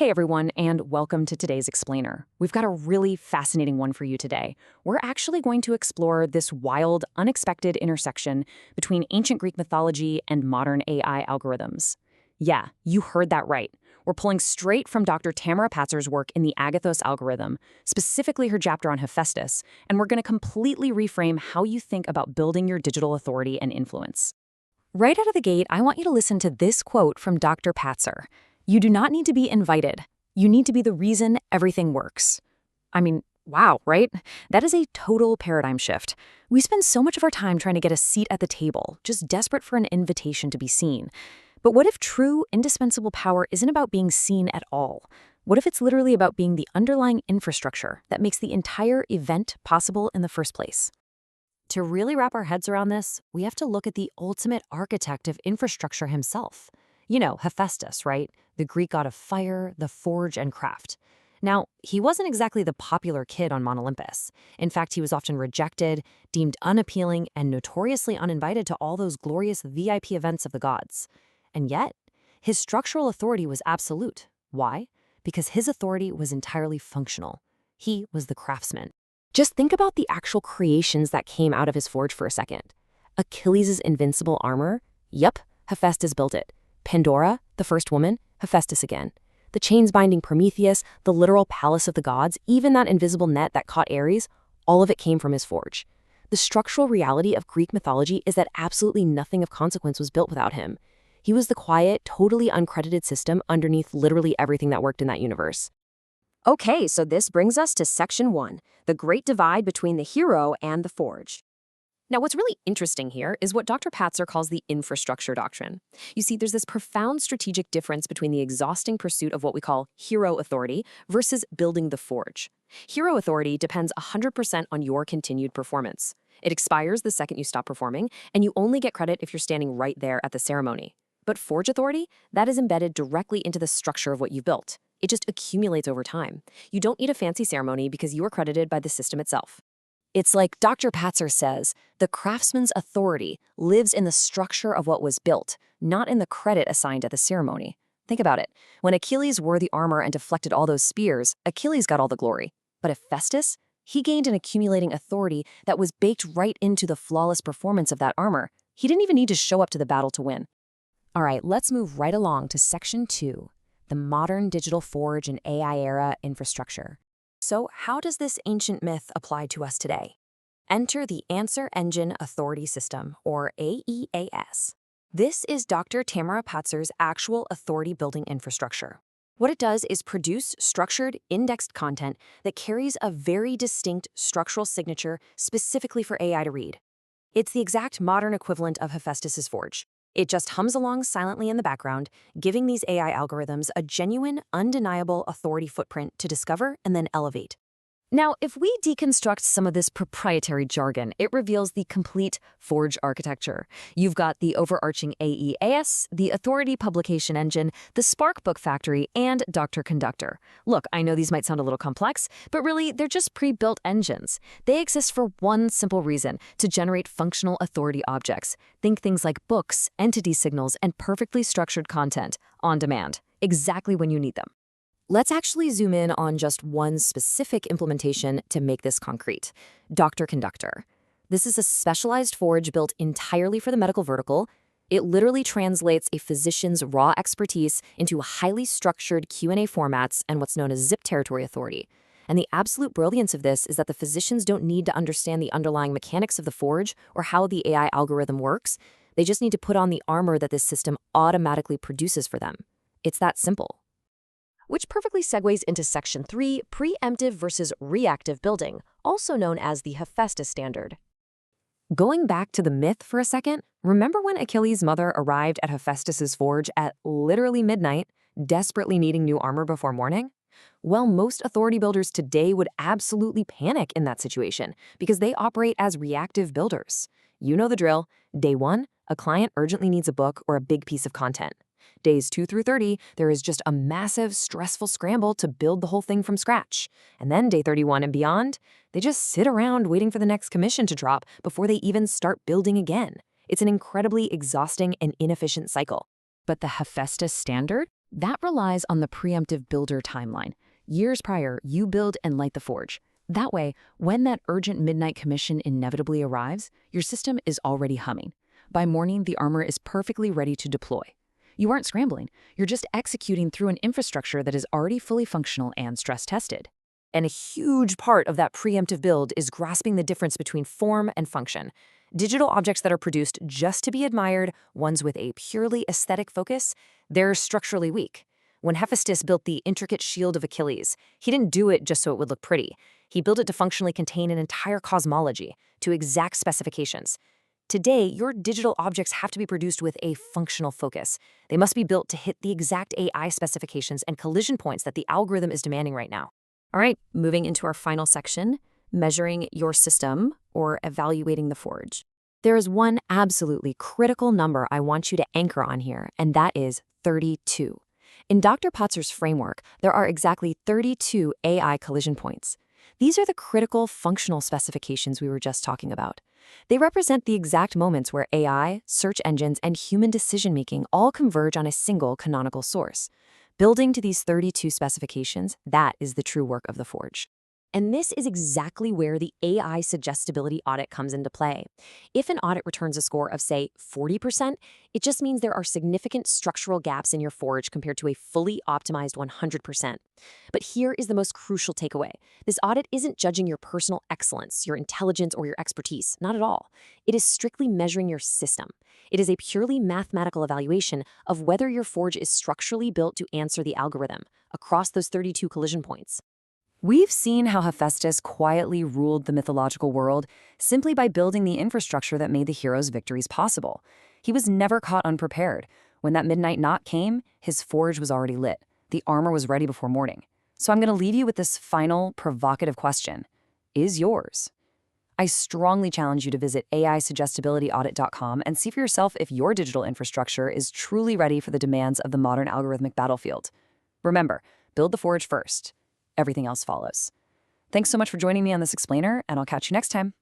Hey everyone, and welcome to today's Explainer. We've got a really fascinating one for you today. We're actually going to explore this wild, unexpected intersection between ancient Greek mythology and modern AI algorithms. Yeah, you heard that right. We're pulling straight from Dr. Tamara Patzer's work in the Agathos algorithm, specifically her chapter on Hephaestus, and we're going to completely reframe how you think about building your digital authority and influence. Right out of the gate, I want you to listen to this quote from Dr. Patzer. You do not need to be invited. You need to be the reason everything works. I mean, wow, right? That is a total paradigm shift. We spend so much of our time trying to get a seat at the table, just desperate for an invitation to be seen. But what if true, indispensable power isn't about being seen at all? What if it's literally about being the underlying infrastructure that makes the entire event possible in the first place? To really wrap our heads around this, we have to look at the ultimate architect of infrastructure himself. You know, Hephaestus, right? The Greek god of fire, the forge, and craft. Now, he wasn't exactly the popular kid on Mount Olympus. In fact, he was often rejected, deemed unappealing, and notoriously uninvited to all those glorious VIP events of the gods. And yet, his structural authority was absolute. Why? Because his authority was entirely functional. He was the craftsman. Just think about the actual creations that came out of his forge for a second. Achilles' invincible armor? Yup, Hephaestus built it. Pandora, the first woman, Hephaestus again. The chains binding Prometheus, the literal palace of the gods, even that invisible net that caught Ares, all of it came from his forge. The structural reality of Greek mythology is that absolutely nothing of consequence was built without him. He was the quiet, totally uncredited system underneath literally everything that worked in that universe. Okay, so this brings us to Section 1, the great divide between the hero and the forge. Now, what's really interesting here is what Dr. Patzer calls the infrastructure doctrine. You see, there's this profound strategic difference between the exhausting pursuit of what we call hero authority versus building the forge. Hero authority depends 100% on your continued performance. It expires the second you stop performing, and you only get credit if you're standing right there at the ceremony. But forge authority, that is embedded directly into the structure of what you've built. It just accumulates over time. You don't need a fancy ceremony because you are credited by the system itself. It's like Dr. Patzer says, the craftsman's authority lives in the structure of what was built, not in the credit assigned at the ceremony. Think about it. When Achilles wore the armor and deflected all those spears, Achilles got all the glory. But Hephaestus, he gained an accumulating authority that was baked right into the flawless performance of that armor. He didn't even need to show up to the battle to win. All right, let's move right along to Section 2, the modern digital forge and AI era infrastructure. So how does this ancient myth apply to us today? Enter the Answer Engine Authority System, or AEAS. This is Dr. Tamara Patzer's actual authority-building infrastructure. What it does is produce structured, indexed content that carries a very distinct structural signature specifically for AI to read. It's the exact modern equivalent of Hephaestus's forge. It just hums along silently in the background, giving these AI algorithms a genuine, undeniable authority footprint to discover and then elevate. Now, if we deconstruct some of this proprietary jargon, it reveals the complete forge architecture. You've got the overarching AEAS, the Authority Publication Engine, the Spark Book Factory, and Dr. Conductor. Look, I know these might sound a little complex, but really, they're just pre-built engines. They exist for one simple reason, to generate functional authority objects. Think things like books, entity signals, and perfectly structured content on demand, exactly when you need them. Let's actually zoom in on just one specific implementation to make this concrete, Dr. Conductor. This is a specialized forge built entirely for the medical vertical. It literally translates a physician's raw expertise into highly structured Q&A formats and what's known as zip territory authority. And the absolute brilliance of this is that the physicians don't need to understand the underlying mechanics of the forge or how the AI algorithm works. They just need to put on the armor that this system automatically produces for them. It's that simple. Which perfectly segues into Section 3, Preemptive versus Reactive building, also known as the Hephaestus standard. Going back to the myth for a second, remember when Achilles' mother arrived at Hephaestus's forge at literally midnight, desperately needing new armor before morning? Well, most authority builders today would absolutely panic in that situation because they operate as reactive builders. You know the drill. Day 1, a client urgently needs a book or a big piece of content. Days 2 through 30, there is just a massive, stressful scramble to build the whole thing from scratch. And then day 31 and beyond, they just sit around waiting for the next commission to drop before they even start building again. It's an incredibly exhausting and inefficient cycle. But the Hephaestus standard? That relies on the preemptive builder timeline. Years prior, you build and light the forge. That way, when that urgent midnight commission inevitably arrives, your system is already humming. By morning, the armor is perfectly ready to deploy. You aren't scrambling, you're just executing through an infrastructure that is already fully functional and stress-tested. And a huge part of that preemptive build is grasping the difference between form and function. Digital objects that are produced just to be admired, ones with a purely aesthetic focus, they're structurally weak. When Hephaestus built the intricate shield of Achilles, he didn't do it just so it would look pretty. He built it to functionally contain an entire cosmology, to exact specifications. Today, your digital objects have to be produced with a functional focus. They must be built to hit the exact AI specifications and collision points that the algorithm is demanding right now. All right, moving into our final section, measuring your system or evaluating the forge. There is one absolutely critical number I want you to anchor on here, and that is 32. In Dr. Patzer's framework, there are exactly 32 AI collision points. These are the critical functional specifications we were just talking about. They represent the exact moments where AI, search engines, and human decision-making all converge on a single canonical source. Building to these 32 specifications, that is the true work of the forge. And this is exactly where the AI suggestibility audit comes into play. If an audit returns a score of, say, 40%, it just means there are significant structural gaps in your forge compared to a fully optimized 100%. But here is the most crucial takeaway. This audit isn't judging your personal excellence, your intelligence, or your expertise. Not at all. It is strictly measuring your system. It is a purely mathematical evaluation of whether your forge is structurally built to answer the algorithm across those 32 collision points. We've seen how Hephaestus quietly ruled the mythological world simply by building the infrastructure that made the hero's victories possible. He was never caught unprepared. When that midnight knot came, his forge was already lit. The armor was ready before morning. So I'm going to leave you with this final, provocative question. Is yours? I strongly challenge you to visit AISuggestibilityaudit.com and see for yourself if your digital infrastructure is truly ready for the demands of the modern algorithmic battlefield. Remember, build the forge first. Everything else follows. Thanks so much for joining me on this explainer, and I'll catch you next time.